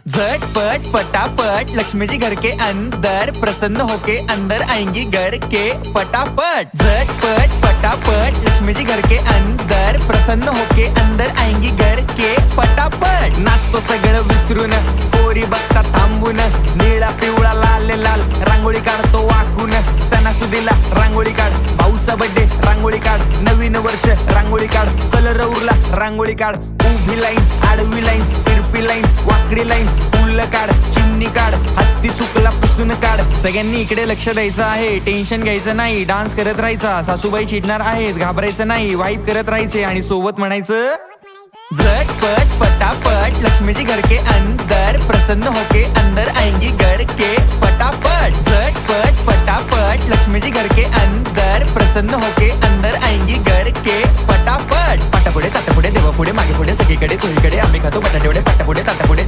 झटपट पटापट लक्ष्मी जी घर के अंदर प्रसन्न होके अंदर आएंगी घर के पटापट। झटपट पटापट लक्ष्मी जी घर के अंदर प्रसन्न होके अंदर आएंगी घर के पटापट। नाचतो सगळं विसरून पोरी बघता थांबून, निळा पिवळा लाल लाल रांगोळी काढतो वाकून। सणासुदीला रांगोळी काढ, भाऊचा बर्थडे रांगोळी काढ, नवीन वर्ष रांगोळी काढ, कलर उरला रांगोळी काढ। उभी लाईन, आडवी लाईन, तिरपी लाईन, वाकडी लाईन, फुल काढ, चिमणी काढ, हत्ती चुकला पुसून काढ। सगळ्यांनी इकडे लक्ष द्यायचं आहे, टेन्शन घ्यायचं नाही, डान्स करत राहायचा। सासूबाई चिडणार आहेत, घाबरायचं नाही, वाईब करत राहायचे आणि सोबत म्हणायचं झटपट पटापट लक्ष्मी जी घर के अंदर प्रसन्न होके अंदर आएंगी घर के पटापट। झटपट पटापट लक्ष्मी जी घर के अंदर प्रसन्न होके अंदर आएंगी घर के पटापट। पाटापुढे ताटापुढे देवापुढे मागे पुढे सगळीकडे चोहीकडे आम्ही खातो बटाटेवडे, पाटापुढे ताटापुढे